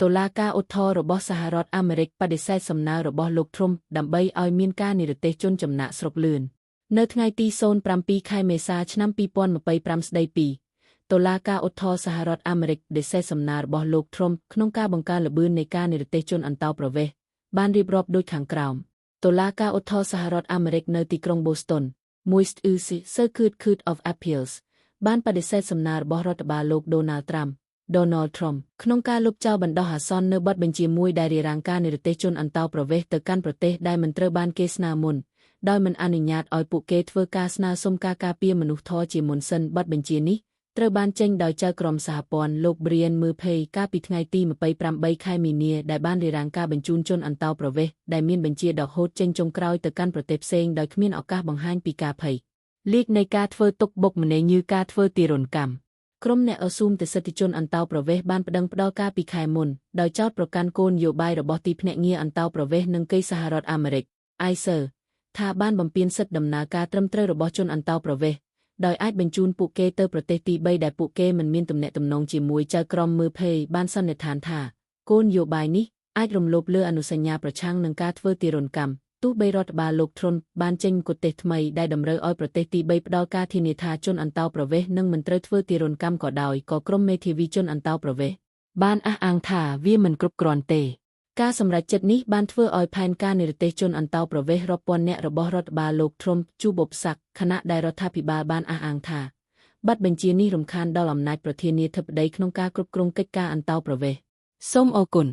តុលាការឧទ្ធរណ៍របស់សហរដ្ឋអាមេរិកបដិសេធសំណើរបស់លោក Trump ដើម្បីឲ្យមានការនិរទេសជនចំណាក់ស្រុកលឿននៅថ្ងៃទី07 ខែមេសា ឆ្នាំ 2025 ស្ដីពីតុលាការឧទ្ធរណ៍សហរដ្ឋអាមេរិកបដិសេធសំណើរបស់លោក Trump ក្នុងការបង្កើនល្បឿននៃការនិរទេសជនអន្តោប្រវេសន៍បានរៀបរាប់ដូចខាងក្រោមតុលាការឧទ្ធរណ៍សហរដ្ឋអាមេរិកនៅទីក្រុង Boston មួយ Circuit Court of Appeals បានបដិសេធសំណើរបស់រដ្ឋបាលលោក Donald Trump ក្នុងការលុបចោលបណ្ដោះអាសន្ននៅបទបញ្ជាមួយដែលរារាំងការនិរទេសជនអន្តោប្រវេសន៍ទៅកាន់ប្រទេសដែលមិនត្រូវបានគេស្នើមុនដោយមិនអនុញ្ញាតឲ្យពួកគេធ្វើការស្នើសុំការការពារមនុស្សធម៌ជាមុនសិនបទបញ្ជានេះត្រូវបានចេញដោយចៅក្រមសហព័ន្ធលោក Brian Murphy កាលពីថ្ងៃទី28 ខែមីនាដែលបានរារាំងការបញ្ជូនជនអន្តោប្រវេសន៍ដែលមានបញ្ជាដកហូតចេញចុងក្រោយទៅកាន់ប្រទេសផ្សេងដោយគ្មានឱកាសបង្ហាញពីការភ័យលៀកនៃការធ្វើទុកបុកម្នេញឬការធ្វើទារុណកម្មក្រុមអ្នកអស៊ូមទិសិទ្ធិជនអន្តោប្រវេសន៍បានប្តឹងផ្តល់ការពីខែមុនដោយចោទប្រកាន់គោលនយោបាយរបស់ទីភ្នាក់ងារអន្តោប្រវេសន៍និងកិច្ចសហរដ្ឋអាមេរិក ICE ថាបានបំពានសិទ្ធិដំណើរការត្រឹមត្រូវរបស់ជនអន្តោប្រវេសន៍ដោយអាចបញ្ជូនពួកគេទៅប្រទេសទី3ដែលពួកគេមិនមានទំនាក់ទំនងជាមួយចៅក្រមមើលភ័យបានសន្និដ្ឋានថាគោលនយោបាយនេះអាចរំលោភលើអនុសញ្ញាប្រឆាំងនឹងការធ្វើទារុណកម្មទោះបីរដ្ឋបាលលោក Trump បានចេញគតិថ្មីដែលតម្រូវឲ្យប្រទេសទី3ផ្ដល់ការធានាថាជនអន្តោប្រវេសន៍នឹងមិនត្រូវធ្វើទារុណកម្មក៏ដោយក៏ក្រុមមេធាវីជនអន្តោប្រវេសន៍បានអះអាងថាវាមិនគ្រប់គ្រាន់ទេការសម្រេចចិត្តនេះបានធ្វើឲ្យផែនការនិរទេសជនអន្តោប្រវេសន៍រាប់ពាន់នាក់របស់រដ្ឋបាលលោក Trump ជួបឧបសគ្គខណៈដែលរដ្ឋាភិបាលបានអះអាងថាបទបញ្ជានេះរំខានដល់អំណាចប្រធានាធិបតីក្នុងការគ្រប់គ្រងកិច្ចការអន្តោប្រវេសន៍សូមអរគុណ